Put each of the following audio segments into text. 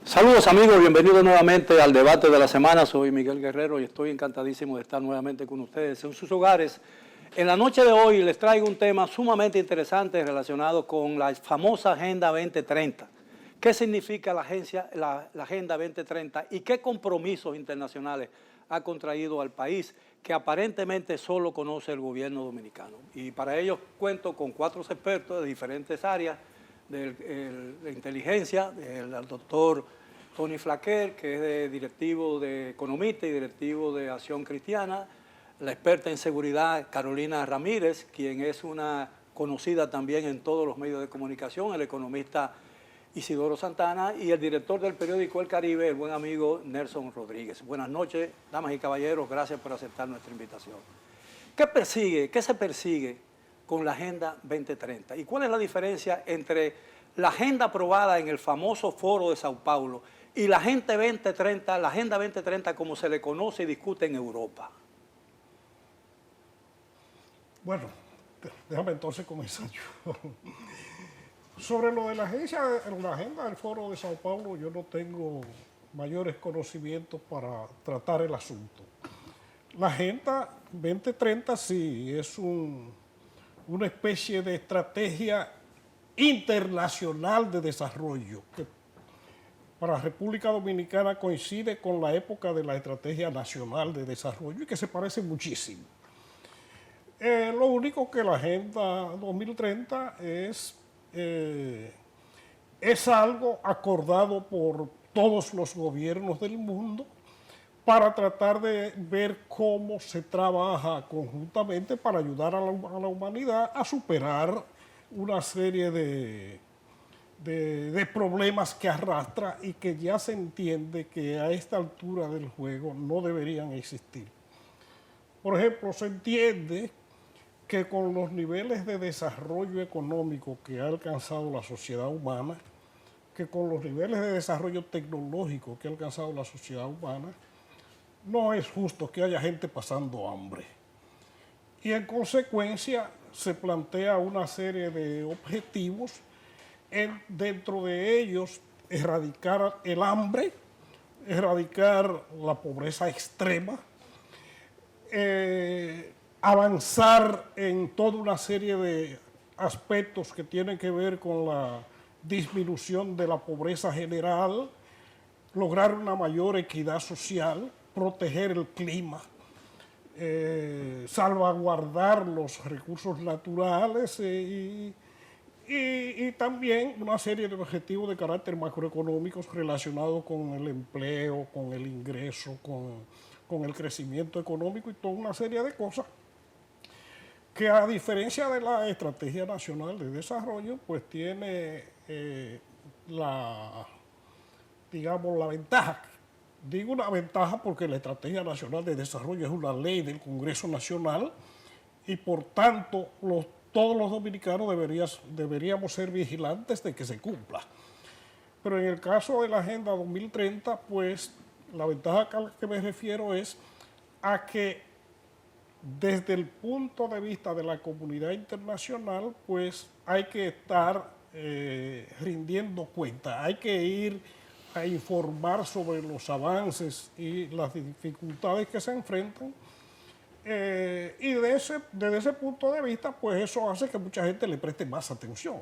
Saludos amigos, bienvenidos nuevamente al debate de la semana. Soy Miguel Guerrero y estoy encantadísimo de estar nuevamente con ustedes en sus hogares. En la noche de hoy les traigo un tema sumamente interesante relacionado con la famosa Agenda 2030. ¿Qué significa la Agenda 2030 y qué compromisos internacionales ha contraído al país que aparentemente solo conoce el gobierno dominicano? Y para ello cuento con 4 expertos de diferentes áreas de inteligencia, el doctor Tony Flaquer, que es directivo de economista y directivo de Acción Cristiana, la experta en seguridad Carolina Ramírez, quien es una conocida también en todos los medios de comunicación, el economista Isidoro Santana, y el director del periódico El Caribe, el buen amigo Nelson Rodríguez. Buenas noches, damas y caballeros, gracias por aceptar nuestra invitación. ¿Qué se persigue con la Agenda 2030? ¿Y cuál es la diferencia entre la agenda aprobada en el famoso Foro de Sao Paulo y la Agenda 2030 como se le conoce y discute en Europa? Bueno, déjame entonces comenzar yo. Sobre lo de la agenda del Foro de Sao Paulo, yo no tengo mayores conocimientos para tratar el asunto. La Agenda 2030 sí es una especie de estrategia internacional de desarrollo que para la República Dominicana coincide con la época de la Estrategia Nacional de Desarrollo y que se parece muchísimo. Lo único que la Agenda 2030 es algo acordado por todos los gobiernos del mundo para tratar de ver cómo se trabaja conjuntamente para ayudar a la humanidad a superar una serie de problemas que arrastra y que ya se entiende que a esta altura del juego no deberían existir. Por ejemplo, se entiende que con los niveles de desarrollo económico que ha alcanzado la sociedad humana, que con los niveles de desarrollo tecnológico que ha alcanzado la sociedad humana, no es justo que haya gente pasando hambre. Y en consecuencia se plantea una serie de objetivos, dentro de ellos erradicar el hambre, erradicar la pobreza extrema, avanzar en toda una serie de aspectos que tienen que ver con la disminución de la pobreza general, lograr una mayor equidad social, proteger el clima, salvaguardar los recursos naturales y también una serie de objetivos de carácter macroeconómicos relacionados con el empleo, con el ingreso, con el crecimiento económico y toda una serie de cosas que, a diferencia de la Estrategia Nacional de Desarrollo, pues tiene digamos, la ventaja. Digo una ventaja porque la Estrategia Nacional de Desarrollo es una ley del Congreso Nacional y por tanto todos los dominicanos deberíamos ser vigilantes de que se cumpla. Pero en el caso de la Agenda 2030, pues la ventaja a la que me refiero es a que desde el punto de vista de la comunidad internacional, pues hay que estar rindiendo cuenta, hay que ir a informar sobre los avances y las dificultades que se enfrentan. Y desde ese punto de vista, pues eso hace que mucha gente le preste más atención.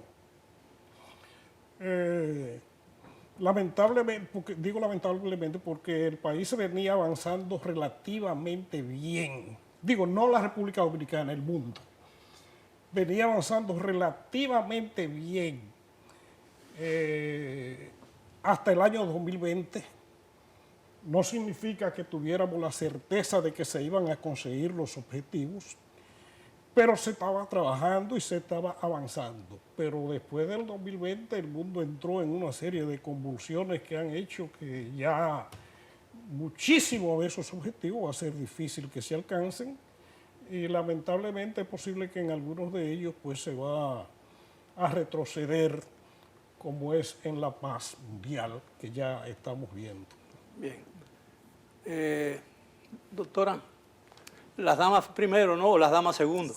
Lamentablemente, digo lamentablemente porque el país venía avanzando relativamente bien. Digo, no la República Dominicana, el mundo. Venía avanzando relativamente bien hasta el año 2020. No significa que tuviéramos la certeza de que se iban a conseguir los objetivos, pero se estaba trabajando y se estaba avanzando. Pero después del 2020 el mundo entró en una serie de convulsiones que han hecho que ya muchísimos de esos objetivos va a ser difícil que se alcancen y lamentablemente es posible que en algunos de ellos pues se va a retroceder, como es en la paz mundial que ya estamos viendo. Bien. Doctora, Las damas primero, ¿no? O las damas segundo.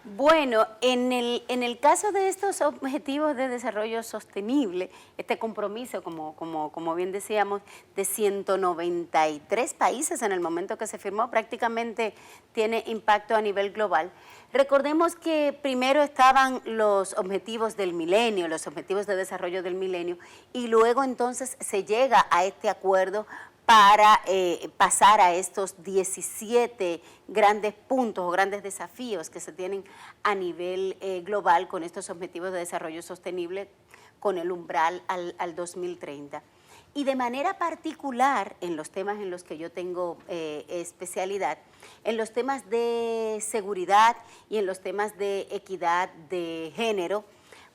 Bueno, en el caso de estos objetivos de desarrollo sostenible, este compromiso, como bien decíamos, de 193 países en el momento que se firmó, prácticamente tiene impacto a nivel global. Recordemos que primero estaban los objetivos del milenio, los objetivos de desarrollo del milenio, y luego entonces se llega a este acuerdo para pasar a estos 17 grandes puntos o grandes desafíos que se tienen a nivel global con estos objetivos de desarrollo sostenible con el umbral al 2030. Y de manera particular, en los temas en los que yo tengo especialidad, en los temas de seguridad y en los temas de equidad de género,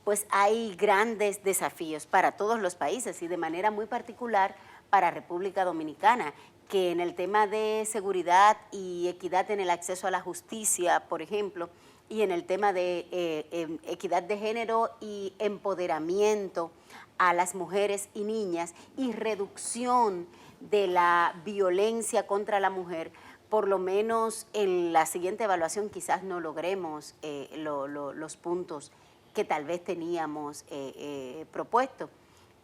pues hay grandes desafíos para todos los países y de manera muy particular para República Dominicana, que en el tema de seguridad y equidad en el acceso a la justicia, por ejemplo, y en el tema de equidad de género y empoderamiento a las mujeres y niñas y reducción de la violencia contra la mujer, por lo menos en la siguiente evaluación quizás no logremos los puntos que tal vez teníamos propuesto.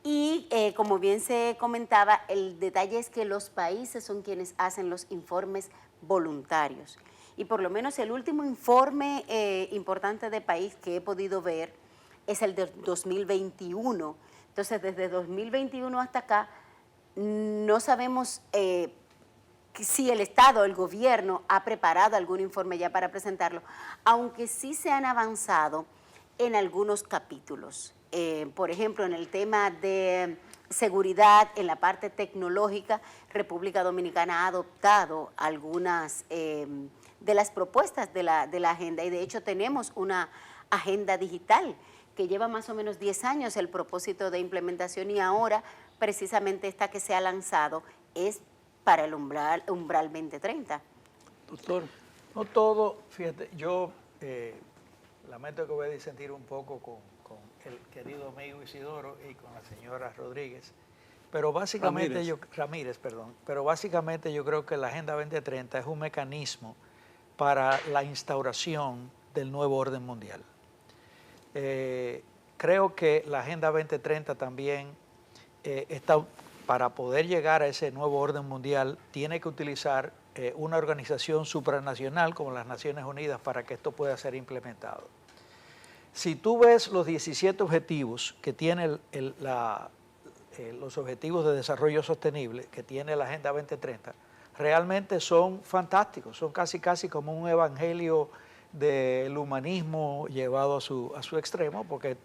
Y como bien se comentaba, el detalle es que los países son quienes hacen los informes voluntarios. Y por lo menos el último informe importante de país que he podido ver es el de 2021. Entonces, desde 2021 hasta acá, no sabemos si el Estado, el gobierno, ha preparado algún informe ya para presentarlo, aunque sí se han avanzado en algunos capítulos. Por ejemplo, en el tema de seguridad, en la parte tecnológica, República Dominicana ha adoptado algunas de las propuestas de la agenda y de hecho tenemos una agenda digital que lleva más o menos 10 años el propósito de implementación y ahora precisamente esta que se ha lanzado es para el umbral 2030. Doctor. No todo, fíjate, yo lamento que voy a disentir un poco con el querido amigo Isidoro y con la señora Rodríguez, pero básicamente pero básicamente yo creo que la Agenda 2030 es un mecanismo para la instauración del nuevo orden mundial. Creo que la Agenda 2030 también está, para poder llegar a ese nuevo orden mundial, tiene que utilizar una organización supranacional como las Naciones Unidas para que esto pueda ser implementado. Si tú ves los 17 objetivos que tiene los objetivos de desarrollo sostenible que tiene la Agenda 2030, realmente son fantásticos, son casi como un evangelio del humanismo llevado a su extremo, porque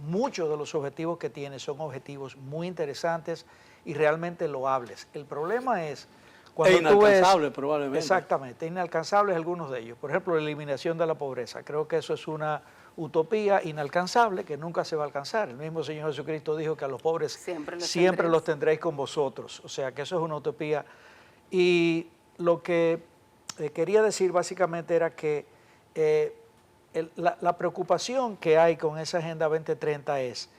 muchos de los objetivos que tiene son objetivos muy interesantes y realmente loables. El problema es cuando inalcanzables probablemente. Exactamente, inalcanzables algunos de ellos. Por ejemplo, la eliminación de la pobreza. Creo que eso es una utopía inalcanzable que nunca se va a alcanzar. El mismo Señor Jesucristo dijo que a los pobres siempre los tendréis con vosotros. O sea que eso es una utopía. Y lo que quería decir básicamente era que la preocupación que hay con esa Agenda 2030 es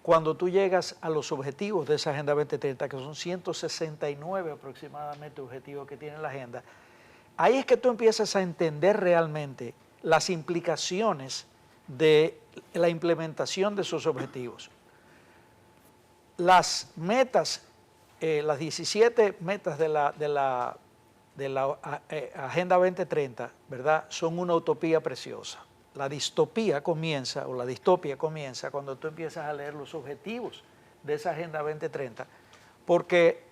cuando tú llegas a los objetivos de esa Agenda 2030, que son 169 aproximadamente objetivos que tiene la agenda, ahí es que tú empiezas a entender realmente las implicaciones de la implementación de esos objetivos. Las metas, las 17 metas de la Agenda 2030, ¿verdad?, son una utopía preciosa. La distopía comienza, o la distopia comienza cuando tú empiezas a leer los objetivos de esa Agenda 2030, porque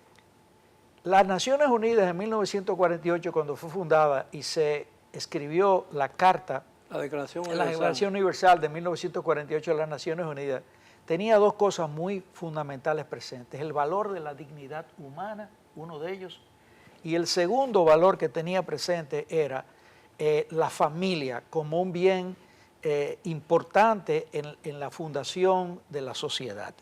las Naciones Unidas en 1948, cuando fue fundada y se escribió la Carta, la Declaración Universal de 1948 de las Naciones Unidas, tenía dos cosas muy fundamentales presentes: el valor de la dignidad humana, uno de ellos, y el segundo valor que tenía presente era la familia como un bien importante en la fundación de la sociedad.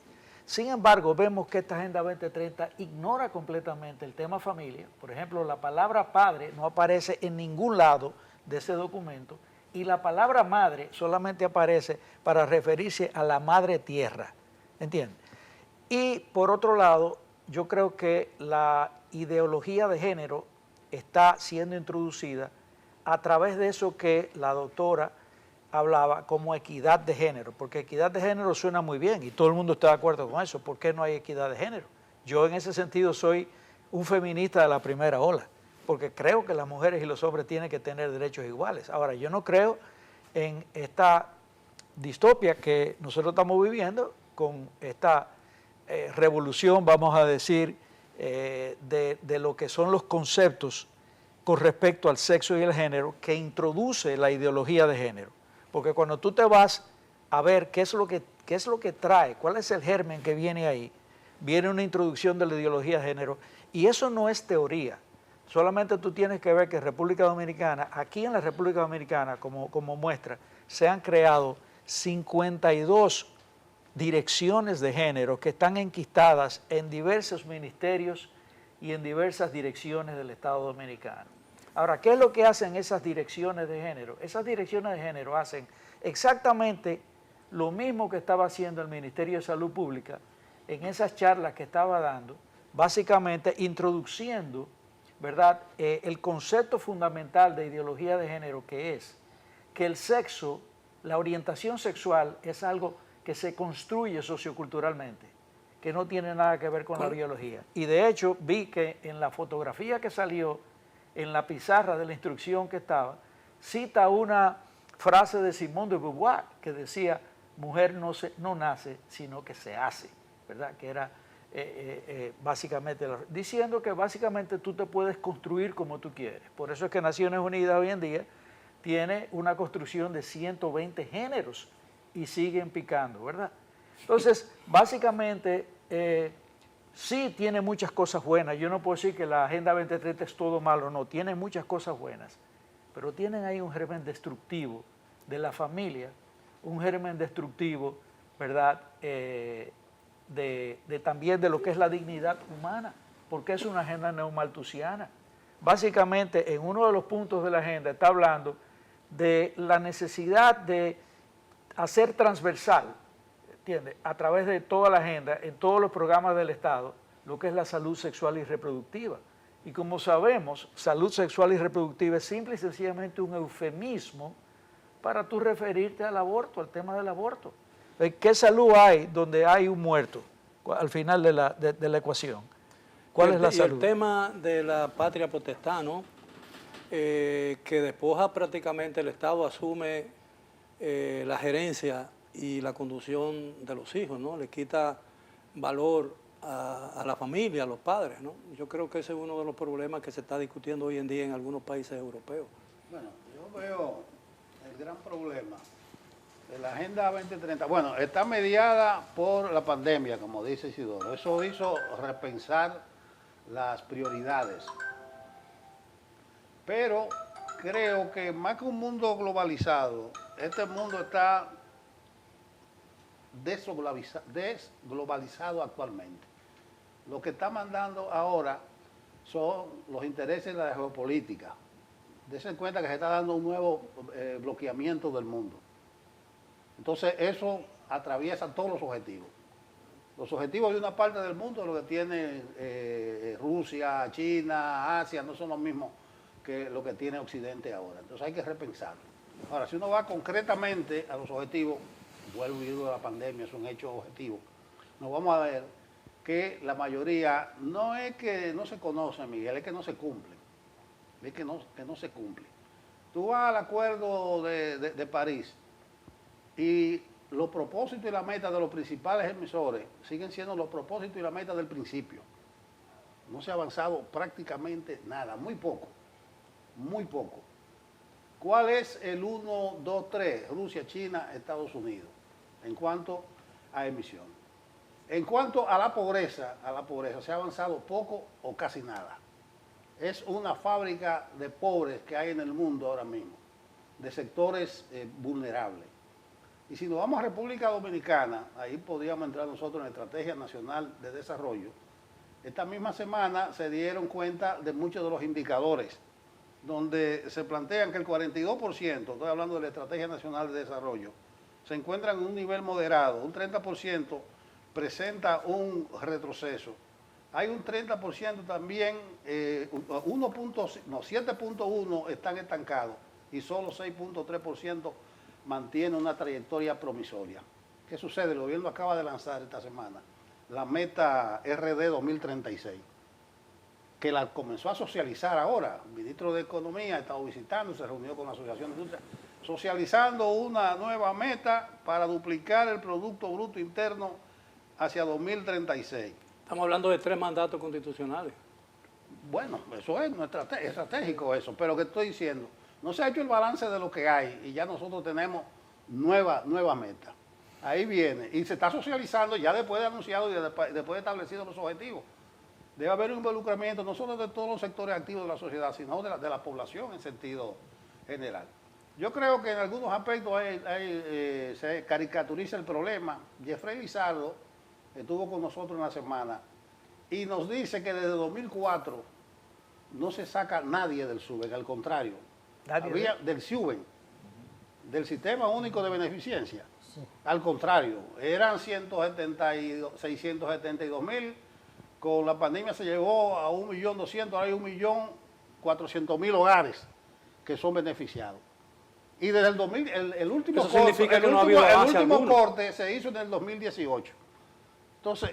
Sin embargo, vemos que esta Agenda 2030 ignora completamente el tema familia. Por ejemplo, la palabra padre no aparece en ningún lado de ese documento y la palabra madre solamente aparece para referirse a la madre tierra, ¿entiendes? Y por otro lado, yo creo que la ideología de género está siendo introducida a través de eso que la doctora hablaba como equidad de género, porque equidad de género suena muy bien y todo el mundo está de acuerdo con eso. ¿Por qué no hay equidad de género? Yo en ese sentido soy un feminista de la primera ola, porque creo que las mujeres y los hombres tienen que tener derechos iguales. Ahora, yo no creo en esta distopia que nosotros estamos viviendo con esta revolución, vamos a decir, de lo que son los conceptos con respecto al sexo y el género que introduce la ideología de género. Porque cuando tú te vas a ver qué es lo que trae, cuál es el germen que viene ahí, viene una introducción de la ideología de género, y eso no es teoría. Solamente tú tienes que ver que República Dominicana, aquí en la República Dominicana, como muestra, se han creado 52 direcciones de género que están enquistadas en diversos ministerios y en diversas direcciones del Estado Dominicano. Ahora, ¿qué es lo que hacen esas direcciones de género? Esas direcciones de género hacen exactamente lo mismo que estaba haciendo el Ministerio de Salud Pública en esas charlas que estaba dando, básicamente introduciendo, ¿verdad?, el concepto fundamental de ideología de género, que es que el sexo, la orientación sexual es algo que se construye socioculturalmente, que no tiene nada que ver con la biología. Y de hecho vi que en la fotografía que salió, en la pizarra de la instrucción que estaba, cita una frase de Simone de Beauvoir que decía, mujer no nace, sino que se hace, ¿verdad? Que era básicamente, diciendo que básicamente tú te puedes construir como tú quieres. Por eso es que Naciones Unidas hoy en día tiene una construcción de 120 géneros y siguen picando, ¿verdad? Entonces, básicamente, sí tiene muchas cosas buenas. Yo no puedo decir que la Agenda 2030 es todo malo, no, tiene muchas cosas buenas, pero tienen ahí un germen destructivo de la familia, un germen destructivo, ¿verdad?, también de lo que es la dignidad humana, porque es una agenda neomalthusiana. Básicamente, en uno de los puntos de la agenda está hablando de la necesidad de hacer transversal, ¿entiendes?, a través de toda la agenda, en todos los programas del Estado, lo que es la salud sexual y reproductiva. Y como sabemos, salud sexual y reproductiva es simple y sencillamente un eufemismo para tú referirte al aborto, al tema del aborto. ¿Qué salud hay donde hay un muerto al final de la ecuación? ¿Cuál es la salud? Y el tema de la patria potestad, ¿no? Que despoja prácticamente, el Estado asume la gerencia y la conducción de los hijos, ¿no? Le quita valor a la familia, a los padres, ¿no? Yo creo que ese es uno de los problemas que se está discutiendo hoy en día en algunos países europeos. Bueno, yo veo el gran problema de la Agenda 2030. Bueno, está mediada por la pandemia, como dice Isidoro. Eso hizo repensar las prioridades. Pero creo que más que un mundo globalizado, este mundo está desglobalizado actualmente. Lo que está mandando ahora son los intereses de la geopolítica. Dense cuenta que se está dando un nuevo bloqueamiento del mundo. Entonces eso atraviesa todos los objetivos. Los objetivos de una parte del mundo, lo que tiene Rusia, China, Asia, no son los mismos que lo que tiene Occidente ahora. Entonces hay que repensarlo. Ahora, si uno va concretamente a los objetivos, vuelvo y digo, de la pandemia, es un hecho objetivo, nos vamos a ver que la mayoría no es que no se conocen, Miguel, es que no se cumplen. Es que no se cumple. Tú vas al acuerdo de París y los propósitos y la meta de los principales emisores siguen siendo los propósitos y la meta del principio. No se ha avanzado prácticamente nada, muy poco, muy poco. ¿Cuál es el 1, 2, 3? Rusia, China, Estados Unidos, en cuanto a emisión. En cuanto a la pobreza se ha avanzado poco o casi nada. Es una fábrica de pobres que hay en el mundo ahora mismo, de sectores vulnerables. Y si nos vamos a República Dominicana, ahí podríamos entrar nosotros en la Estrategia Nacional de Desarrollo. Esta misma semana se dieron cuenta de muchos de los indicadores, donde se plantean que el 42%, estoy hablando de la Estrategia Nacional de Desarrollo, se encuentran en un nivel moderado, un 30% presenta un retroceso hay un 30% también, 7.1 están estancados y solo 6.3% mantiene una trayectoria promisoria. ¿Qué sucede? El gobierno acaba de lanzar esta semana la meta RD 2036, que la comenzó a socializar ahora. El ministro de Economía ha estado visitando, se reunió con la Asociación de Industria, socializando una nueva meta para duplicar el Producto Bruto Interno hacia 2036. Estamos hablando de 3 mandatos constitucionales. Bueno, eso es estratégico eso, pero que estoy diciendo, no se ha hecho el balance de lo que hay y ya nosotros tenemos nueva meta. Ahí viene, y se está socializando ya después de anunciado y después de establecidos los objetivos. Debe haber un involucramiento no solo de todos los sectores activos de la sociedad, sino de la población en sentido general. Yo creo que en algunos aspectos se caricaturiza el problema. Jeffrey Lizardo estuvo con nosotros en la semana y nos dice que desde 2004 no se saca nadie del SUBEN, al contrario, del SUBEN, del Sistema Único de Beneficencia. Sí. Al contrario, eran 672.000, con la pandemia se llegó a 1.200.000, ahora hay 1.400.000 hogares que son beneficiados. Y desde el 2000, el último corte se hizo en el 2018. Entonces,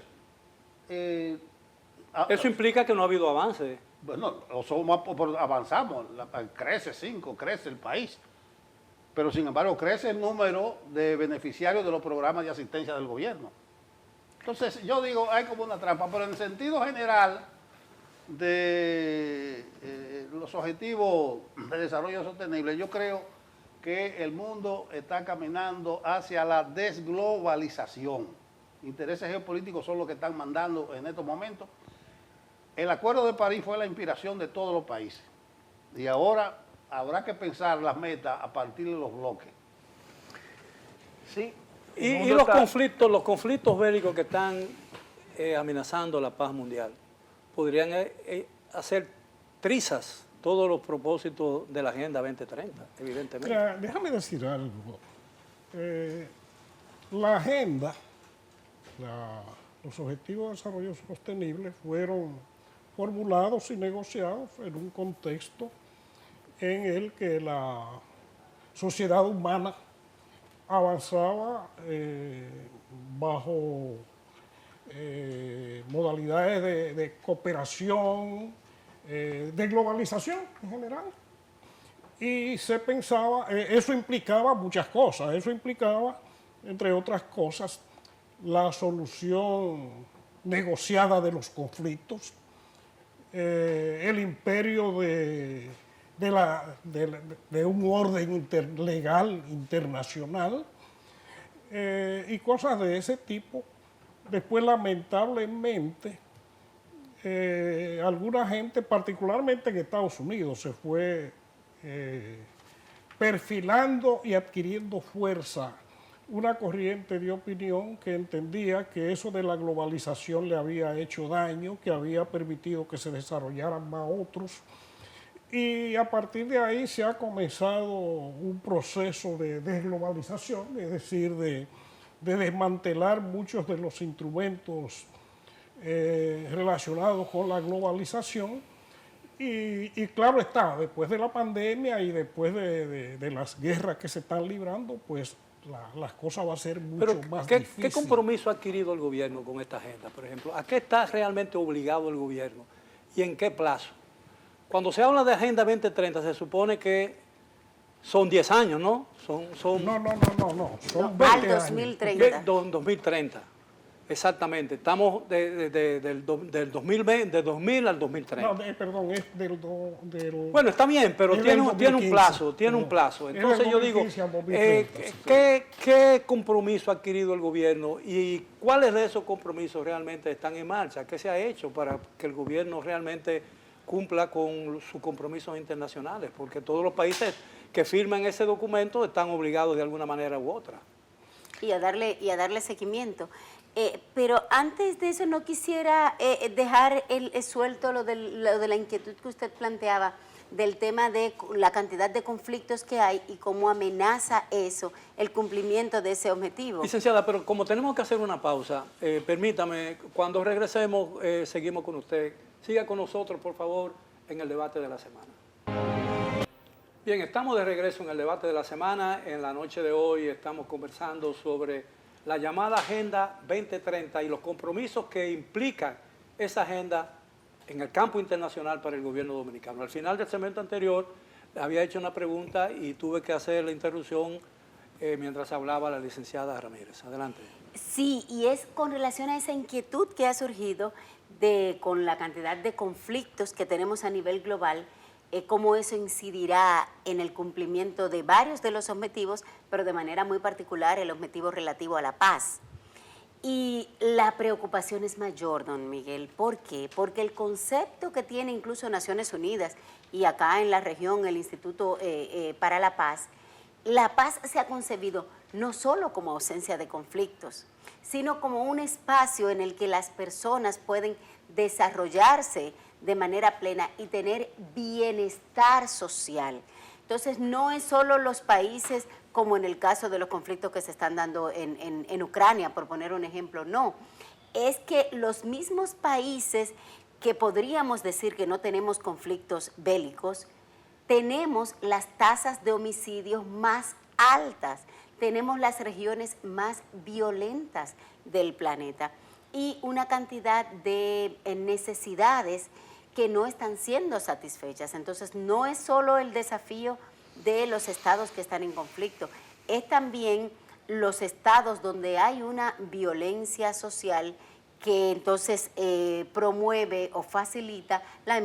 eso implica que no ha habido avance. Bueno, avanzamos, crece el país. Pero sin embargo crece el número de beneficiarios de los programas de asistencia del gobierno. Entonces yo digo, hay como una trampa, pero en sentido general de los objetivos de desarrollo sostenible, yo creo que el mundo está caminando hacia la desglobalización. Intereses geopolíticos son los que están mandando en estos momentos. El Acuerdo de París fue la inspiración de todos los países y ahora habrá que pensar las metas a partir de los bloques. Sí. Y los conflictos bélicos que están amenazando la paz mundial podrían hacer trizas todos los propósitos de la Agenda 2030, evidentemente. Mira, déjame decir algo. La agenda, los Objetivos de Desarrollo Sostenible fueron formulados y negociados en un contexto en el que la sociedad humana avanzaba bajo modalidades de cooperación, de globalización en general. Y se pensaba, eso implicaba muchas cosas, eso implicaba, entre otras cosas, la solución negociada de los conflictos, el imperio de un orden legal internacional y cosas de ese tipo. Después, lamentablemente, alguna gente, particularmente en Estados Unidos, se fue perfilando y adquiriendo fuerza una corriente de opinión que entendía que eso de la globalización le había hecho daño, que había permitido que se desarrollaran más otros. Y a partir de ahí se ha comenzado un proceso de desglobalización, es decir, de desmantelar muchos de los instrumentos relacionados con la globalización. Y claro está, después de la pandemia y después de las guerras que se están librando, pues las cosas van a ser mucho más difíciles. ¿Qué compromiso ha adquirido el gobierno con esta agenda, por ejemplo? ¿A qué está realmente obligado el gobierno y en qué plazo? Cuando se habla de Agenda 2030 se supone que son 10 años, ¿no? No. Son 20 al años. 2030. 2030, exactamente. Estamos del 2020, de 2000 al 2030. No, perdón, es del... Bueno, está bien, pero tiene un plazo, Entonces yo digo, ¿qué compromiso ha adquirido el gobierno y cuáles de esos compromisos realmente están en marcha? ¿Qué se ha hecho para que el gobierno realmente cumpla con sus compromisos internacionales? Porque todos los países que firman ese documento están obligados de alguna manera u otra. Y a darle seguimiento. Pero antes de eso no quisiera dejar suelto lo de la inquietud que usted planteaba del tema de la cantidad de conflictos que hay y cómo amenaza eso el cumplimiento de ese objetivo. Licenciada, pero como tenemos que hacer una pausa, permítame, cuando regresemos seguimos con usted. Siga con nosotros, por favor, en el debate de la semana. Bien, estamos de regreso en el debate de la semana. En la noche de hoy estamos conversando sobre la llamada Agenda 2030 y los compromisos que implica esa agenda en el campo internacional para el gobierno dominicano. Al final del segmento anterior había hecho una pregunta y tuve que hacer la interrupción mientras hablaba la licenciada Ramírez. Adelante. Sí, y es con relación a esa inquietud que ha surgido con la cantidad de conflictos que tenemos a nivel global, cómo eso incidirá en el cumplimiento de varios de los objetivos, pero de manera muy particular el objetivo relativo a la paz. Y la preocupación es mayor, don Miguel. ¿Por qué? Porque el concepto que tiene incluso Naciones Unidas y acá en la región el Instituto para la Paz se ha concebido no solo como ausencia de conflictos, sino como un espacio en el que las personas pueden desarrollarse de manera plena y tener bienestar social. Entonces, no es solo los países, como en el caso de los conflictos que se están dando en Ucrania, por poner un ejemplo, no. Es que los mismos países que podríamos decir que no tenemos conflictos bélicos, tenemos las tasas de homicidios más altas, tenemos las regiones más violentas del planeta y una cantidad de necesidades que no están siendo satisfechas. Entonces, no es solo el desafío de los estados que están en conflicto, es también los estados donde hay una violencia social que entonces promueve o facilita las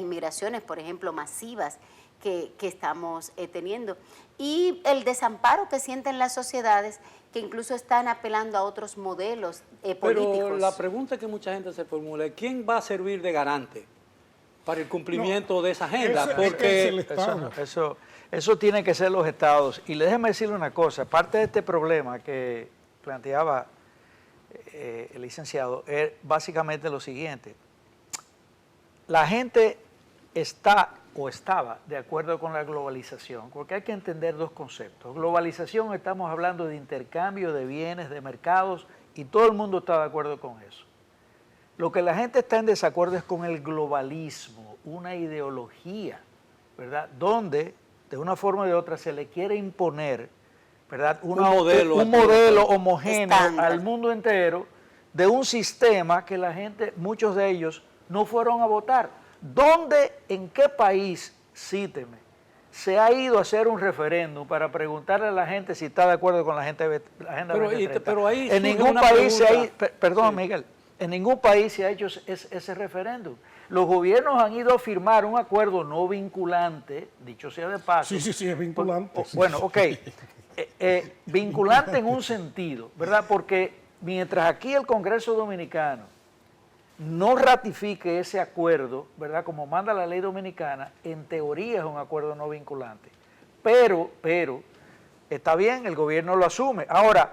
inmigraciones, por ejemplo, masivas que estamos teniendo. Y el desamparo que sienten las sociedades que incluso están apelando a otros modelos políticos. Pero la pregunta que mucha gente se formula es, ¿quién va a servir de garante para el cumplimiento de esa agenda? Porque eso tiene que ser los estados. Y déjeme decirle una cosa, parte de este problema que planteaba el licenciado es básicamente lo siguiente. La gente está o estaba de acuerdo con la globalización, porque hay que entender dos conceptos. Globalización, estamos hablando de intercambio de bienes, de mercados, y todo el mundo está de acuerdo con eso. Lo que la gente está en desacuerdo es con el globalismo, una ideología, ¿verdad? Donde, de una forma o de otra, se le quiere imponer, ¿verdad? Un modelo homogéneo al mundo entero de un sistema que la gente, muchos de ellos, no fueron a votar. ¿Dónde, en qué país, cíteme, se ha ido a hacer un referéndum para preguntarle a la gente si está de acuerdo con la Agenda 2030? Pero ahí en ningún país se ha, perdón, Miguel, en ningún país se ha hecho ese referéndum. Los gobiernos han ido a firmar un acuerdo no vinculante, dicho sea de paso. Sí, es vinculante. Bueno, ok. Vinculante en un sentido, ¿verdad? Porque mientras aquí el Congreso Dominicano no ratifique ese acuerdo, ¿verdad? Como manda la ley dominicana, en teoría es un acuerdo no vinculante. Pero, está bien, el gobierno lo asume. Ahora,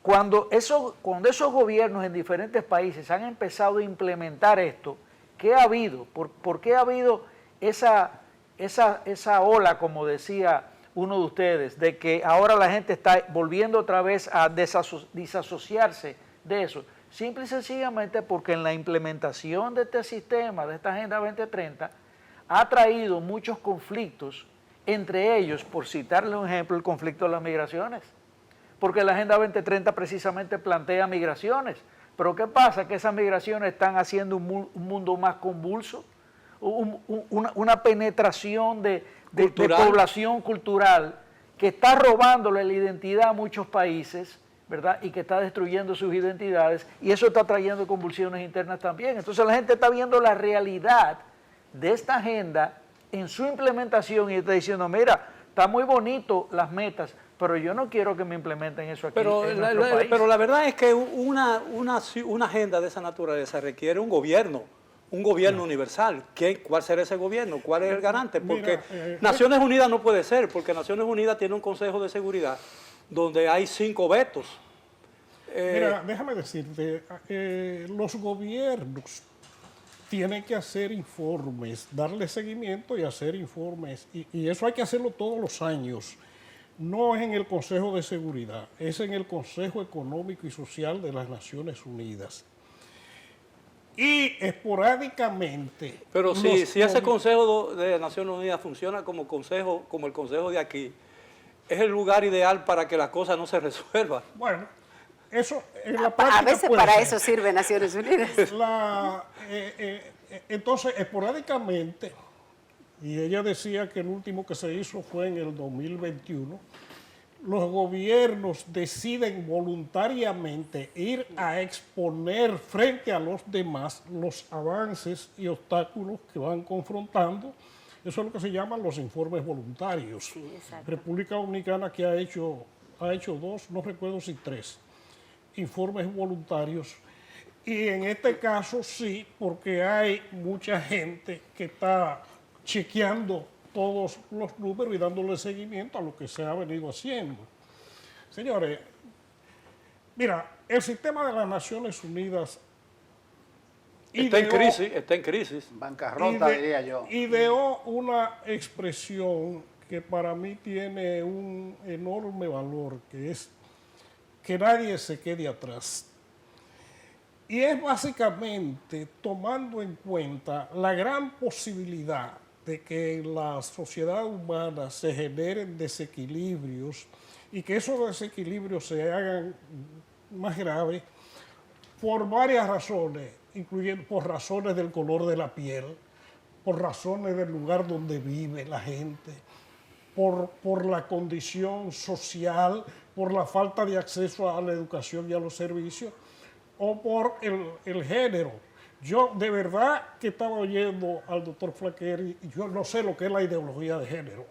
cuando esos gobiernos en diferentes países han empezado a implementar esto, ¿qué ha habido? ¿Por qué ha habido esa ola, como decía uno de ustedes, de que ahora la gente está volviendo otra vez a disasociarse de eso? Simple y sencillamente porque en la implementación de este sistema, de esta Agenda 2030, ha traído muchos conflictos, entre ellos, por citarle un ejemplo, el conflicto de las migraciones. Porque la Agenda 2030 precisamente plantea migraciones. Pero ¿qué pasa? Que esas migraciones están haciendo un mundo más convulso, una penetración de población cultural que está robándole la identidad a muchos países, ¿verdad? Y que está destruyendo sus identidades, y eso está trayendo convulsiones internas también. Entonces la gente está viendo la realidad de esta agenda en su implementación y está diciendo, mira, está muy bonito las metas, pero yo no quiero que me implementen eso aquí en nuestro país. Pero la verdad es que una agenda de esa naturaleza requiere un gobierno universal. ¿Cuál será ese gobierno? ¿Cuál es el garante? Porque Naciones Unidas no puede ser, porque Naciones Unidas tiene un Consejo de Seguridad donde hay 5 vetos. Mira, déjame decirte, los gobiernos tiene que hacer informes, darle seguimiento y hacer informes. Y eso hay que hacerlo todos los años. No es en el Consejo de Seguridad, es en el Consejo Económico y Social de las Naciones Unidas. Y esporádicamente... Pero si ese Consejo de Naciones Unidas funciona como consejo, como el consejo de aquí, es el lugar ideal para que las cosas no se resuelvan. Bueno, eso en la práctica A veces puede para ser. eso sirve Naciones Unidas. Entonces, esporádicamente, y ella decía que el último que se hizo fue en el 2021, los gobiernos deciden voluntariamente ir a exponer frente a los demás los avances y obstáculos que van confrontando. Eso es lo que se llaman los informes voluntarios. Sí, exacto. República Dominicana que ha hecho 2, no recuerdo si 3, informes voluntarios. Y en este caso sí, porque hay mucha gente que está chequeando todos los números y dándole seguimiento a lo que se ha venido haciendo. Señores, mira, el sistema de las Naciones Unidas Está en crisis. Bancarrota, diría yo. ideó una expresión que para mí tiene un enorme valor, que es que nadie se quede atrás. Y es básicamente tomando en cuenta la gran posibilidad de que en la sociedad humana se generen desequilibrios y que esos desequilibrios se hagan más graves por varias razones, incluyendo por razones del color de la piel, por razones del lugar donde vive la gente, por la condición social, por la falta de acceso a la educación y a los servicios, o por el género. Yo de verdad que estaba oyendo al doctor Flaquer y yo no sé lo que es la ideología de género.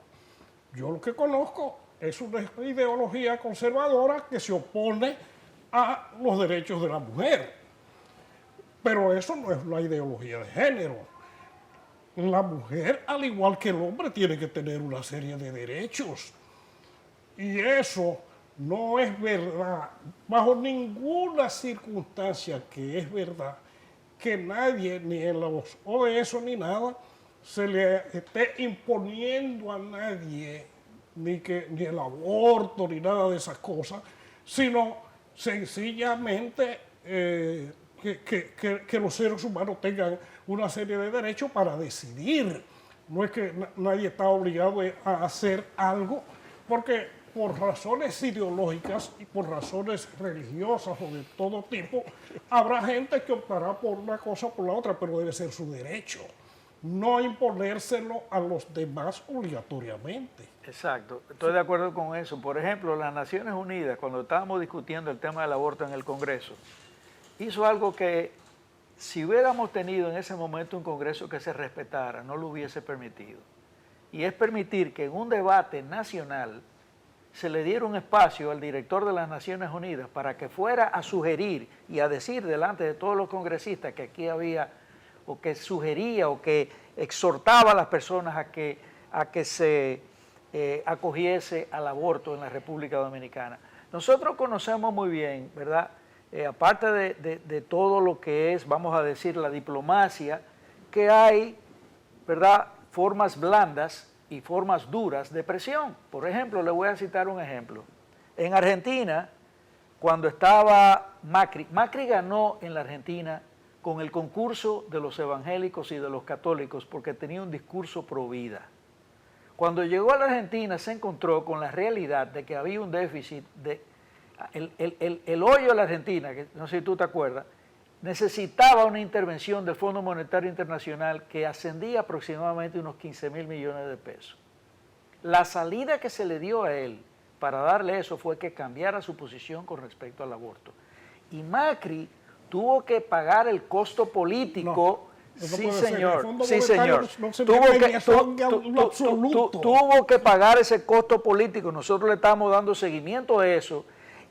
Yo lo que conozco es una ideología conservadora que se opone a los derechos de la mujer. Pero eso no es la ideología de género. La mujer, al igual que el hombre, tiene que tener una serie de derechos. Y eso no es verdad, bajo ninguna circunstancia que es verdad, que nadie, ni en los ODS ni nada, se le esté imponiendo a nadie ni el aborto ni nada de esas cosas, sino sencillamente que los seres humanos tengan una serie de derechos para decidir. No es que nadie está obligado a hacer algo, porque por razones ideológicas y por razones religiosas o de todo tipo, habrá gente que optará por una cosa o por la otra, pero debe ser su derecho, no imponérselo a los demás obligatoriamente. Exacto, estoy de acuerdo con eso. Por ejemplo, las Naciones Unidas, cuando estábamos discutiendo el tema del aborto en el Congreso, hizo algo que si hubiéramos tenido en ese momento un Congreso que se respetara, no lo hubiese permitido. Y es permitir que en un debate nacional se le diera un espacio al director de las Naciones Unidas para que fuera a sugerir y a decir delante de todos los congresistas que aquí había, o que sugería o que exhortaba a las personas a que se acogiese al aborto en la República Dominicana. Nosotros conocemos muy bien, ¿verdad? Aparte de todo lo que es, vamos a decir, la diplomacia, que hay, ¿verdad?, formas blandas y formas duras de presión. Por ejemplo, le voy a citar un ejemplo. En Argentina, cuando estaba Macri ganó en la Argentina con el concurso de los evangélicos y de los católicos porque tenía un discurso pro vida. Cuando llegó a la Argentina se encontró con la realidad de que había un déficit el hoyo de la Argentina, que no sé si tú te acuerdas, necesitaba una intervención del Fondo Monetario Internacional que ascendía aproximadamente unos 15.000 millones de pesos. La salida que se le dio a él para darle eso fue que cambiara su posición con respecto al aborto. Y Macri tuvo que pagar el costo político. Sí, señor. Sí, señor. Tuvo que pagar ese costo político. Nosotros le estamos dando seguimiento a eso.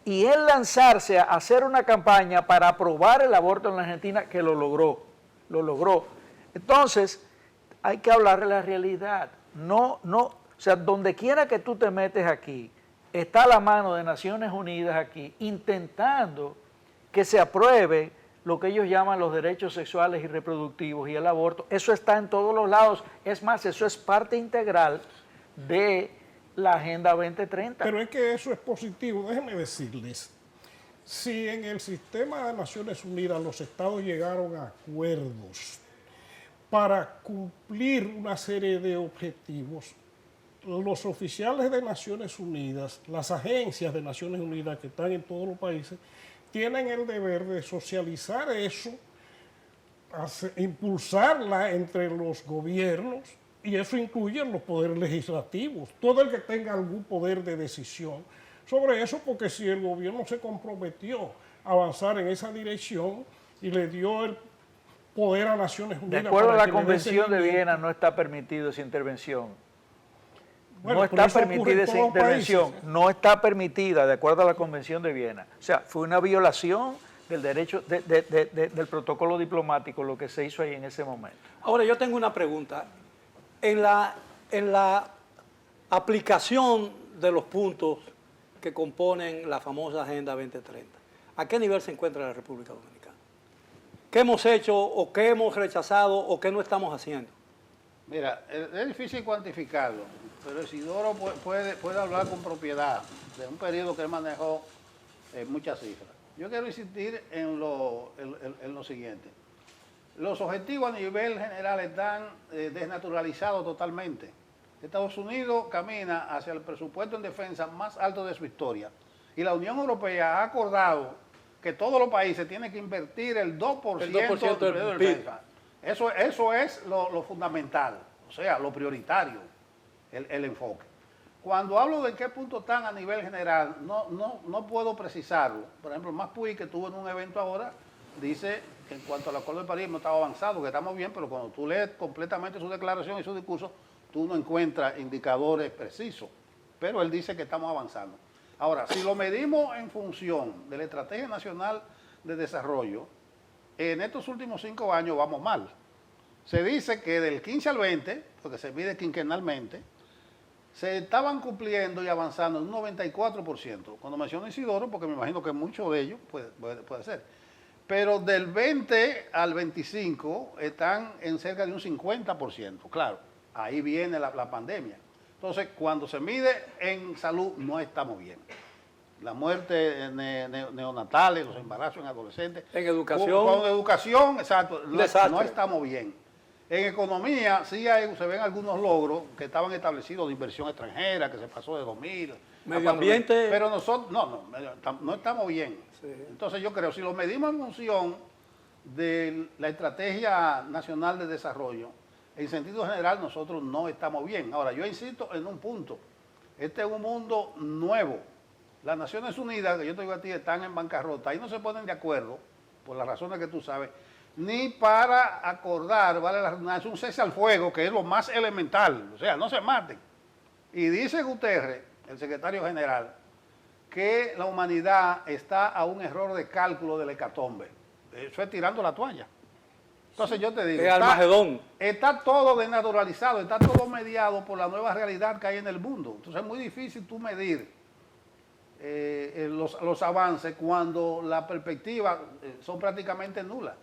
Y él lanzarse a hacer una campaña para aprobar el aborto en la Argentina, que lo logró. Entonces, hay que hablar de la realidad. O sea, donde quiera que tú te metes aquí, está la mano de Naciones Unidas aquí, intentando que se apruebe lo que ellos llaman los derechos sexuales y reproductivos y el aborto. Eso está en todos los lados. Es más, eso es parte integral de la Agenda 2030. Pero es que eso es positivo. Déjenme decirles, si en el sistema de Naciones Unidas los estados llegaron a acuerdos para cumplir una serie de objetivos, los oficiales de Naciones Unidas, las agencias de Naciones Unidas que están en todos los países, tienen el deber de socializar eso, impulsarla entre los gobiernos, y eso incluye los poderes legislativos, todo el que tenga algún poder de decisión sobre eso, porque si el gobierno se comprometió a avanzar en esa dirección y le dio el poder a Naciones Unidas. De acuerdo a para la que le dé Convención de seguimiento. Viena, no está permitido esa intervención. Bueno, No pero está eso ocurre permitida en esa todos los intervención, países. no está permitida de acuerdo a la Convención de Viena. O sea, fue una violación del derecho, del protocolo diplomático, lo que se hizo ahí en ese momento. Ahora, yo tengo una pregunta. En la aplicación de los puntos que componen la famosa Agenda 2030, ¿a qué nivel se encuentra la República Dominicana? ¿Qué hemos hecho o qué hemos rechazado o qué no estamos haciendo? Mira, es difícil cuantificarlo, pero Isidoro puede hablar con propiedad de un periodo que él manejó muchas cifras. Yo quiero insistir en lo siguiente. Los objetivos a nivel general están desnaturalizados totalmente. Estados Unidos camina hacia el presupuesto en defensa más alto de su historia y la Unión Europea ha acordado que todos los países tienen que invertir el 2%, del PIB. Eso es lo fundamental, o sea, lo prioritario, el enfoque. Cuando hablo de qué punto están a nivel general, no puedo precisarlo. Por ejemplo, Maspuy, que estuvo en un evento ahora, dice que en cuanto al Acuerdo de París hemos estado avanzados, que estamos bien, pero cuando tú lees completamente su declaración y su discurso, tú no encuentras indicadores precisos. Pero él dice que estamos avanzando. Ahora, si lo medimos en función de la Estrategia Nacional de Desarrollo, en estos últimos 5 años vamos mal. Se dice que del 15 al 20, porque se mide quinquenalmente, se estaban cumpliendo y avanzando en un 94%. Cuando menciono Isidoro, porque me imagino que muchos de ellos puede ser. Pero del 20 al 25 están en cerca de un 50%. Claro, ahí viene la pandemia. Entonces, cuando se mide en salud, no estamos bien. La muerte neonatales, los embarazos en adolescentes. En educación. Con educación, exacto, Desastre. no estamos bien. En economía sí se ven algunos logros que estaban establecidos de inversión extranjera, que se pasó de 2000. Medio ambiente. Pero nosotros, no estamos bien. Sí. Entonces yo creo, si lo medimos en función de la Estrategia Nacional de Desarrollo, en sentido general nosotros no estamos bien. Ahora, yo insisto en un punto. Este es un mundo nuevo. Las Naciones Unidas, que yo te digo a ti, están en bancarrota. Ahí no se ponen de acuerdo, por las razones que tú sabes, ni para acordar, vale la redundancia, un cese al fuego, que es lo más elemental. O sea, no se maten. Y dice Guterres, el secretario general, que la humanidad está a un error de cálculo del hecatombe. Eso es tirando la toalla. Entonces yo te digo, Es Armagedón. está todo desnaturalizado, está todo mediado por la nueva realidad que hay en el mundo. Entonces es muy difícil tú medir los avances cuando las perspectivas son prácticamente nulas.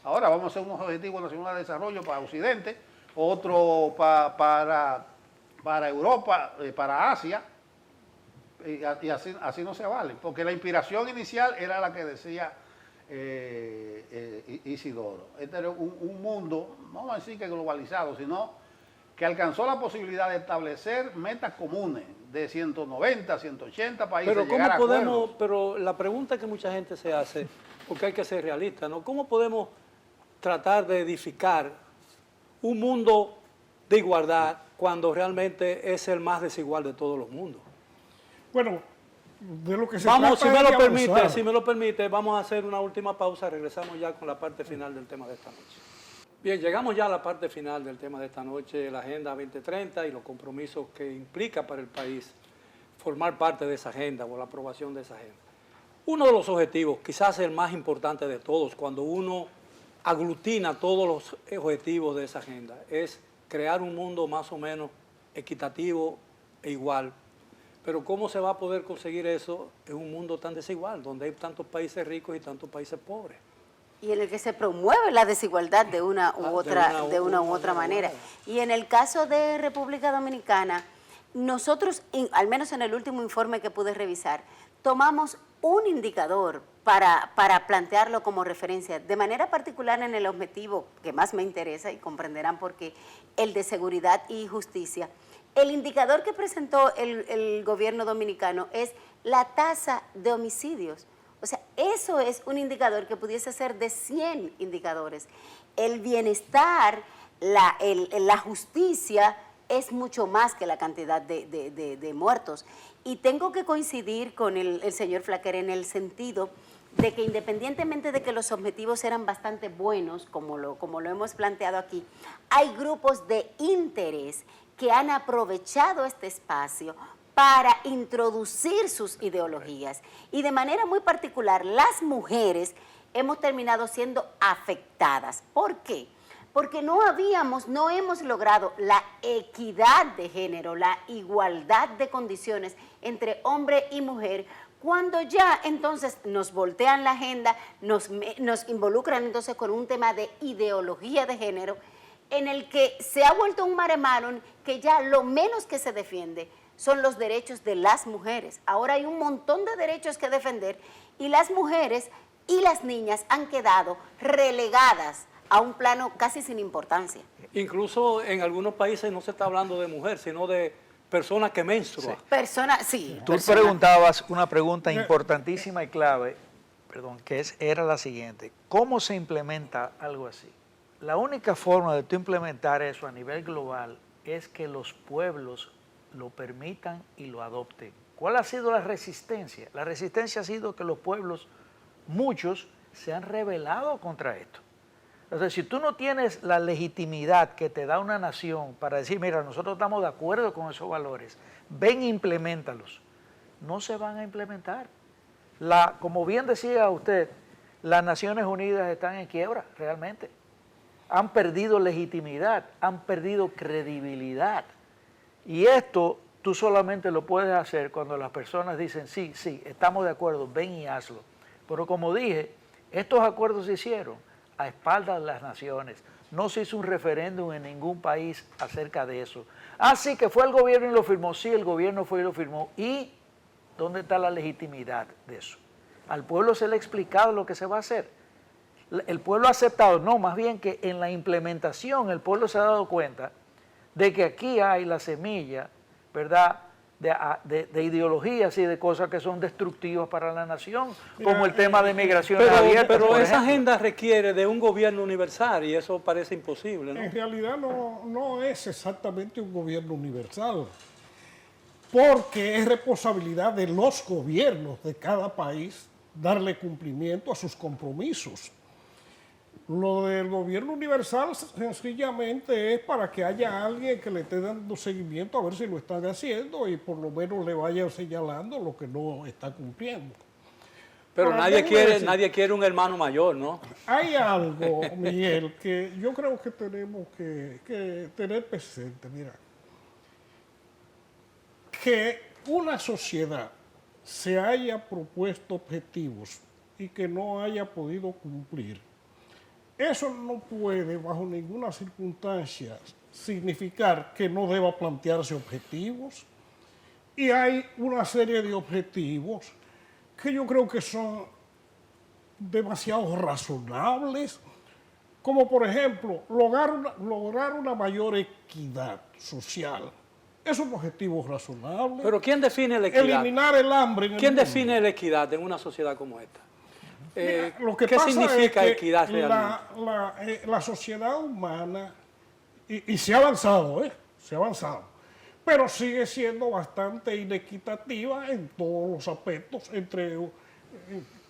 Ahora vamos a hacer unos objetivos nacionales de desarrollo para Occidente, otro para Europa, para Asia, y así no se vale, porque la inspiración inicial era la que decía Isidoro. Este era un mundo, no vamos a decir que globalizado, sino que alcanzó la posibilidad de establecer metas comunes de 190, 180 países. Pero llegar a ¿cómo podemos? acuerdos. Pero la pregunta que mucha gente se hace, porque hay que ser realista, ¿no? ¿Cómo podemos tratar de edificar un mundo de igualdad cuando realmente es el más desigual de todos los mundos? Bueno, de lo que se Vamos, trata es de avanzar. si me lo permite, vamos a hacer una última pausa, regresamos ya con la parte final del tema de esta noche. Bien, llegamos ya a la parte final del tema de esta noche, la Agenda 2030 y los compromisos que implica para el país formar parte de esa agenda o la aprobación de esa agenda. Uno de los objetivos, quizás el más importante de todos, cuando uno aglutina todos los objetivos de esa agenda, es crear un mundo más o menos equitativo e igual. Pero ¿cómo se va a poder conseguir eso en un mundo tan desigual, donde hay tantos países ricos y tantos países pobres? y en el que se promueve la desigualdad de una u otra manera. Y en el caso de República Dominicana, nosotros, al menos en el último informe que pude revisar, tomamos un indicador para plantearlo como referencia, de manera particular en el objetivo que más me interesa, y comprenderán por qué, el de seguridad y justicia. El indicador que presentó el gobierno dominicano es la tasa de homicidios. O sea, eso es un indicador que pudiese ser de 100 indicadores. El bienestar, la justicia es mucho más que la cantidad de muertos. Y tengo que coincidir con el señor Flaquer en el sentido de que independientemente de que los objetivos eran bastante buenos, como lo hemos planteado aquí, hay grupos de interés que han aprovechado este espacio para introducir sus ideologías. Y de manera muy particular, las mujeres hemos terminado siendo afectadas. ¿Por qué? Porque no hemos logrado la equidad de género, la igualdad de condiciones entre hombre y mujer, cuando ya entonces nos voltean la agenda, nos involucran entonces con un tema de ideología de género, en el que se ha vuelto un mare magnum que ya lo menos que se defiende son los derechos de las mujeres. Ahora hay un montón de derechos que defender y las mujeres y las niñas han quedado relegadas a un plano casi sin importancia. Incluso en algunos países no se está hablando de mujer, sino de personas que menstruan. Tú preguntabas una pregunta importantísima y clave, que era la siguiente: ¿cómo se implementa algo así? La única forma de tú implementar eso a nivel global es que los pueblos lo permitan y lo adopten. ¿Cuál ha sido la resistencia? La resistencia ha sido que los pueblos, muchos, se han rebelado contra esto. Entonces, si tú no tienes la legitimidad que te da una nación para decir, mira, nosotros estamos de acuerdo con esos valores, ven e impleméntalos, no se van a implementar. Como bien decía usted, las Naciones Unidas están en quiebra, realmente. Han perdido legitimidad, han perdido credibilidad. Y esto tú solamente lo puedes hacer cuando las personas dicen, sí, estamos de acuerdo, ven y hazlo. Pero como dije, estos acuerdos se hicieron a espaldas de las naciones. No se hizo un referéndum en ningún país acerca de eso. Sí, que fue el gobierno y lo firmó. Sí, el gobierno fue y lo firmó. ¿Y dónde está la legitimidad de eso? Al pueblo se le ha explicado lo que se va a hacer. El pueblo ha aceptado. No, más bien que en la implementación el pueblo se ha dado cuenta de que aquí hay la semilla, ¿verdad?, de ideologías y de cosas que son destructivas para la nación, como el tema de migración abierta. Pero esa agenda requiere de un gobierno universal y eso parece imposible, ¿no? En realidad no es exactamente un gobierno universal, porque es responsabilidad de los gobiernos de cada país darle cumplimiento a sus compromisos. Lo del gobierno universal sencillamente es para que haya alguien que le esté dando seguimiento a ver si lo están haciendo y por lo menos le vaya señalando lo que no está cumpliendo. Pero nadie quiere un hermano mayor, ¿no? Hay algo, Miguel, que yo creo que tenemos que tener presente. Mira, que una sociedad se haya propuesto objetivos y que no haya podido cumplir, eso no puede, bajo ninguna circunstancia, significar que no deba plantearse objetivos. Y hay una serie de objetivos que yo creo que son demasiado razonables, como por ejemplo, lograr una mayor equidad social. Es un objetivo razonable. Pero ¿quién define la equidad? Eliminar el hambre en el ¿Quién mundo. define la equidad en una sociedad como esta? Lo que ¿Qué pasa significa es que equidad realmente? la sociedad humana, y se ha avanzado, se ha avanzado, pero sigue siendo bastante inequitativa en todos los aspectos,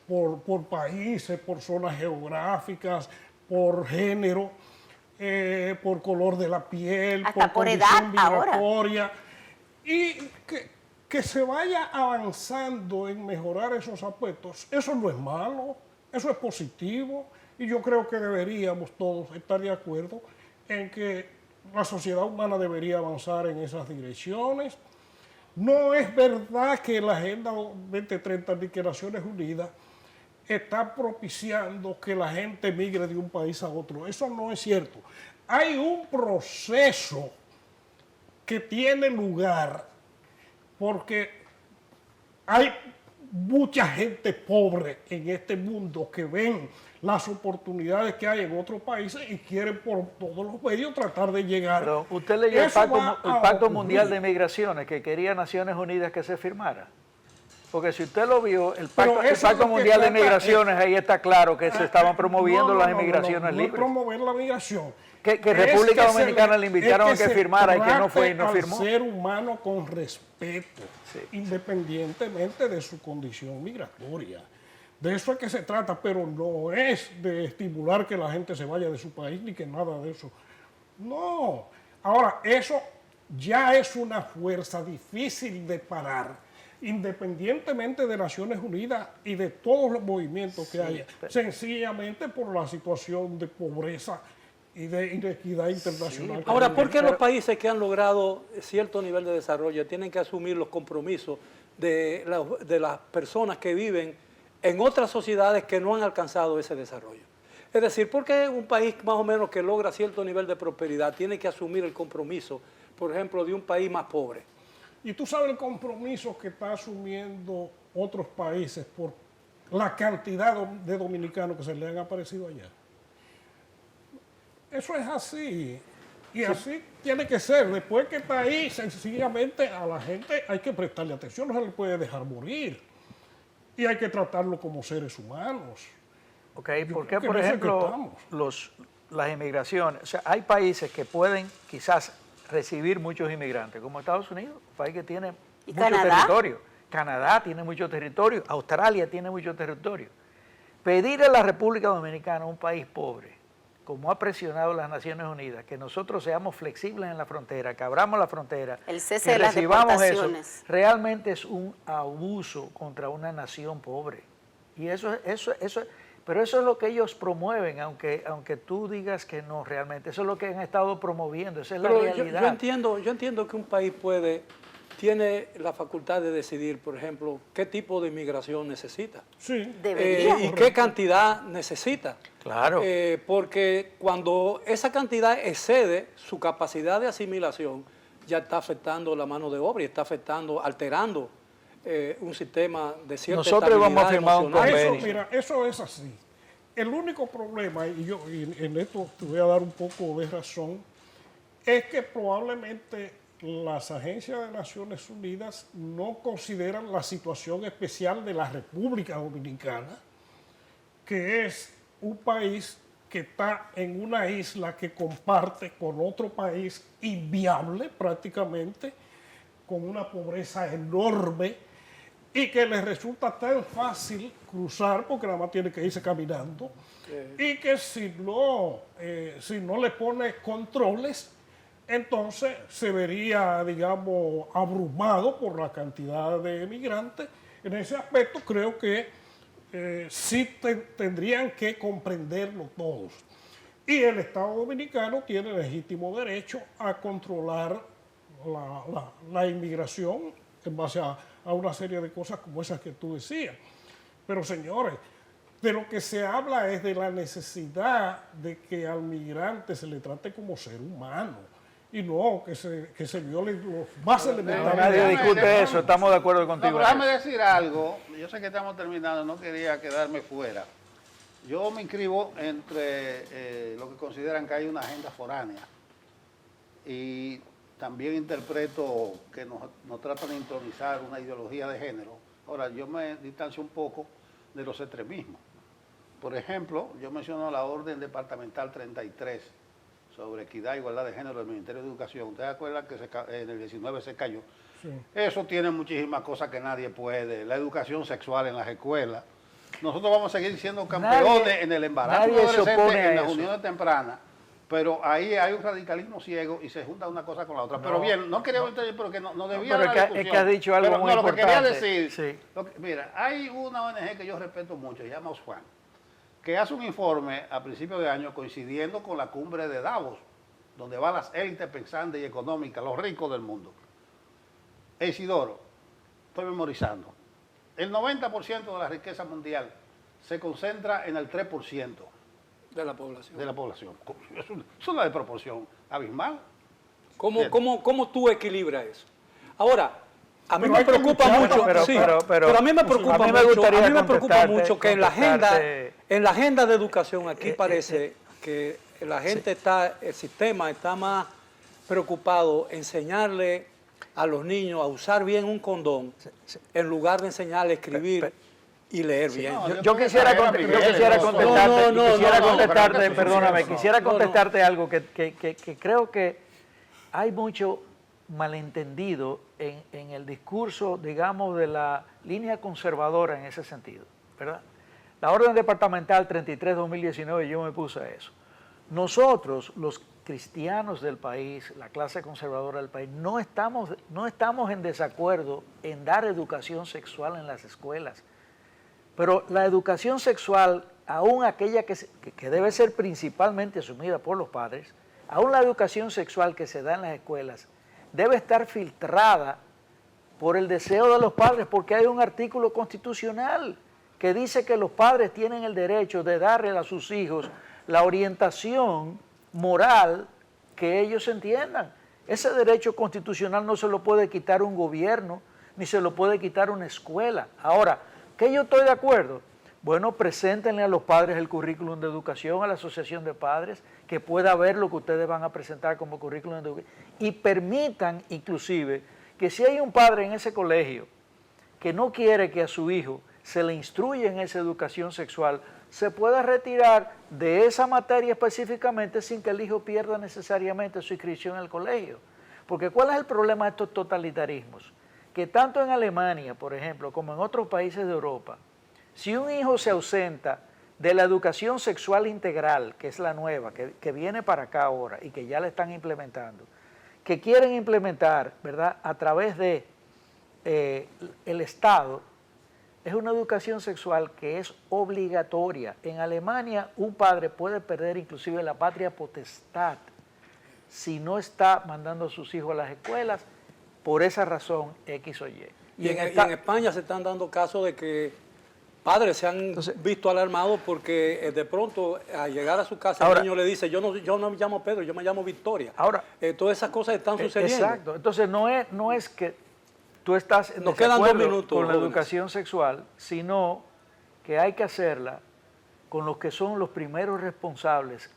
por países, por zonas geográficas, por género, por color de la piel, hasta por condición edad ahora. migratoria. Y que se vaya avanzando en mejorar esos aspectos, eso no es malo, eso es positivo, y yo creo que deberíamos todos estar de acuerdo en que la sociedad humana debería avanzar en esas direcciones. No es verdad que la Agenda 2030 de Naciones Unidas está propiciando que la gente migre de un país a otro. Eso no es cierto. Hay un proceso que tiene lugar porque hay mucha gente pobre en este mundo que ven las oportunidades que hay en otros países y quieren por todos los medios tratar de llegar. Pero usted leyó el Eso Pacto, va a Pacto ocurrir. Mundial de Migraciones que quería Naciones Unidas que se firmara. Porque si usted lo vio, el Pero Pacto, eso es lo que Mundial de trata, Migraciones, ahí está claro que se estaban promoviendo las inmigraciones no es libres. promover la migración. Que Es República se Dominicana le invitaron a que se firmara y que no fue y no trate firmó. al ser humano con respeto, Sí. independientemente de su condición migratoria. De eso es que se trata, pero no es de estimular que la gente se vaya de su país ni que nada de eso. No. Ahora, eso ya es una fuerza difícil de parar, independientemente de Naciones Unidas y de todos los movimientos que haya, sencillamente por la situación de pobreza y de inequidad internacional. que Ahora, hay. ¿por qué los países que han logrado cierto nivel de desarrollo tienen que asumir los compromisos de las personas que viven en otras sociedades que no han alcanzado ese desarrollo? Es decir, ¿por qué un país más o menos que logra cierto nivel de prosperidad tiene que asumir el compromiso, por ejemplo, de un país más pobre? Y tú sabes el compromiso que está asumiendo otros países por la cantidad de dominicanos que se le han aparecido allá. Eso es así. Y así tiene que ser. Después que está ahí, sencillamente a la gente hay que prestarle atención, no se le puede dejar morir. Y hay que tratarlo como seres humanos. Ok, Yo ¿por creo qué, que por en eso ejemplo, estamos. las inmigraciones? O sea, hay países que pueden quizás recibir muchos inmigrantes, como Estados Unidos, un país que tiene ¿Y mucho Canadá? territorio. Canadá tiene mucho territorio, Australia tiene mucho territorio. Pedir a la República Dominicana, un país pobre, como ha presionado las Naciones Unidas, que nosotros seamos flexibles en la frontera, que abramos la frontera, El cese que de las recibamos eso, deportaciones. realmente es un abuso contra una nación pobre. Y pero eso es lo que ellos promueven, aunque tú digas que no realmente. Eso es lo que han estado promoviendo, esa es la Pero realidad. yo entiendo que un país tiene la facultad de decidir, por ejemplo, qué tipo de inmigración necesita. Sí. Debería. Y qué cantidad necesita. Claro. Porque cuando esa cantidad excede su capacidad de asimilación, ya está afectando la mano de obra y está afectando, alterando un sistema de cierta Nosotros vamos a estabilidad firmar un emocional. convenio. Eso, mira, eso es así. El único problema, y en esto te voy a dar un poco de razón, es que probablemente las agencias de Naciones Unidas no consideran la situación especial de la República Dominicana, que es un país que está en una isla que comparte con otro país inviable prácticamente, con una pobreza enorme, y que les resulta tan fácil cruzar porque nada más tiene que irse caminando, y que si no le pone controles, entonces se vería, digamos, abrumado por la cantidad de emigrantes. En ese aspecto creo que sí tendrían que comprenderlo todos. Y el Estado Dominicano tiene legítimo derecho a controlar la inmigración en base a una serie de cosas como esas que tú decías. Pero señores, de lo que se habla es de la necesidad de que al migrante se le trate como ser humano y no que se violen los más elementales. Nadie Déjame- discute déjame- eso, estamos de acuerdo No, contigo. pero déjame decir algo. Yo sé que estamos terminando, no quería quedarme fuera. Yo me inscribo entre lo que consideran que hay una agenda foránea y también interpreto que nos tratan de intronizar una ideología de género. Ahora, yo me distancio un poco de los extremismos. Por ejemplo, yo menciono la Orden Departamental 33 sobre equidad e igualdad de género del Ministerio de Educación. ¿Ustedes se acuerdan que en el 19 se cayó? Sí. Eso tiene muchísimas cosas que nadie puede. La educación sexual en las escuelas. Nosotros vamos a seguir siendo campeones Nadie- en el embarazo nadie se adolescente, opone a en las eso. uniones tempranas. Pero ahí hay un radicalismo ciego y se junta una cosa con la otra. Pero bien, no quería entender porque no debía pero haber es la que discusión. has dicho algo Pero muy lo que quería importante. decir, Sí. mira, hay una ONG que yo respeto mucho, se llama Oxfam, que hace un informe a principios de año coincidiendo con la cumbre de Davos, donde van las élites pensantes y económicas, los ricos del mundo. Isidoro, estoy memorizando. El 90% de la riqueza mundial se concentra en el 3% de la población. de la población. Es una desproporción abismal. ¿Cómo tú equilibras eso? Ahora, a mí Pero me hay que preocupa luchar, mucho, pero- sí, pero- pero a mí me preocupa a mí me mucho, gustaría a mí me preocupa contestarte- mucho que en la agenda de educación aquí parece que la gente el sistema está más preocupado en enseñarle a los niños a usar bien un condón en lugar de enseñarle a escribir y leer bien. no, Yo quisiera contestarte, perdóname, quisiera contestarte algo que creo que hay mucho malentendido en el discurso, digamos, de la línea conservadora en ese sentido, ¿verdad? La orden departamental 33-2019, yo me puse a eso. Nosotros, los cristianos del país, la clase conservadora del país, no estamos en desacuerdo en dar educación sexual en las escuelas. Pero la educación sexual, aún aquella que debe ser principalmente asumida por los padres, aún la educación sexual que se da en las escuelas, debe estar filtrada por el deseo de los padres, porque hay un artículo constitucional que dice que los padres tienen el derecho de darle a sus hijos la orientación moral que ellos entiendan. Ese derecho constitucional no se lo puede quitar un gobierno, ni se lo puede quitar una escuela. Ahora, ¿qué yo estoy de acuerdo? Bueno, preséntenle a los padres el currículum de educación, a la asociación de padres, que pueda ver lo que ustedes van a presentar como currículum de educación, y permitan inclusive que si hay un padre en ese colegio que no quiere que a su hijo se le instruya en esa educación sexual, se pueda retirar de esa materia específicamente sin que el hijo pierda necesariamente su inscripción en el colegio. Porque ¿cuál es el problema de estos totalitarismos? Que tanto en Alemania, por ejemplo, como en otros países de Europa, si un hijo se ausenta de la educación sexual integral, que es la nueva, que viene para acá ahora y que ya la están implementando, que quieren implementar, ¿verdad?, a través de el Estado, es una educación sexual que es obligatoria. En Alemania un padre puede perder inclusive la patria potestad si no está mandando a sus hijos a las escuelas por esa razón X o Y. Y en España se están dando casos de que padres se han visto alarmados porque de pronto al llegar a su casa el niño le dice, yo no me llamo Pedro, yo me llamo Victoria. Ahora, todas esas cosas están sucediendo. Exacto. Entonces no es que tú estás en Nos quedan 2 desacuerdo minutos, con la jóvenes. educación sexual, sino que hay que hacerla con los que son los primeros responsables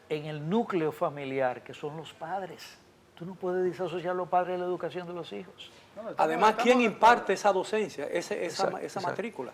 en el núcleo familiar, que son los padres. Tú no puedes disasociar a los padres de la educación de los hijos. Además, ¿quién imparte esa docencia, esa matrícula?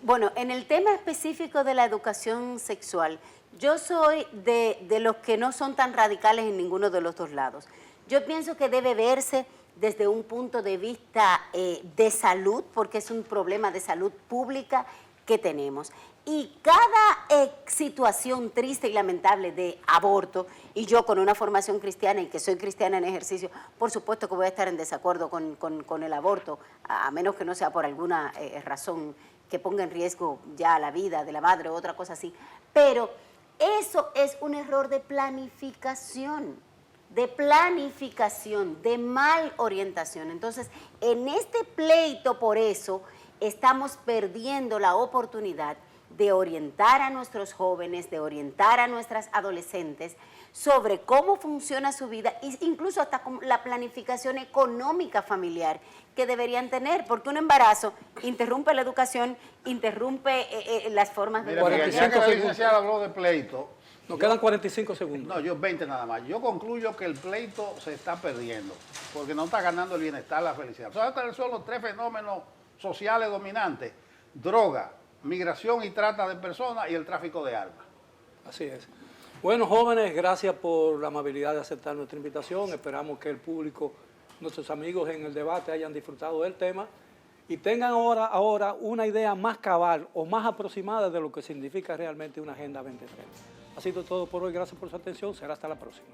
Bueno, en el tema específico de la educación sexual, yo soy de los que no son tan radicales en ninguno de los dos lados. Yo pienso que debe verse desde un punto de vista de salud, porque es un problema de salud pública que tenemos. Y cada situación triste y lamentable de aborto, y yo con una formación cristiana y que soy cristiana en ejercicio, por supuesto que voy a estar en desacuerdo con el aborto, a menos que no sea por alguna razón que ponga en riesgo ya la vida de la madre o otra cosa así. Pero eso es un error de planificación, de mal orientación. Entonces, en este pleito por eso estamos perdiendo la oportunidad de orientar a nuestros jóvenes, de orientar a nuestras adolescentes sobre cómo funciona su vida e incluso hasta con la planificación económica familiar que deberían tener, porque un embarazo interrumpe la educación, interrumpe las formas de... Mira, ya que la licenciada habló de pleito, Nos quedan 45 segundos. no, yo 20 nada más. Yo concluyo que el pleito se está perdiendo, porque no está ganando el bienestar, la felicidad. ¿Sabes cuáles son los 3 fenómenos sociales dominantes? Droga, migración y trata de personas y el tráfico de armas. Así es. Bueno, jóvenes, gracias por la amabilidad de aceptar nuestra invitación. Esperamos que el público, nuestros amigos en el debate hayan disfrutado del tema y tengan ahora una idea más cabal o más aproximada de lo que significa realmente una Agenda 2030. Ha sido todo por hoy. Gracias por su atención. Será hasta la próxima.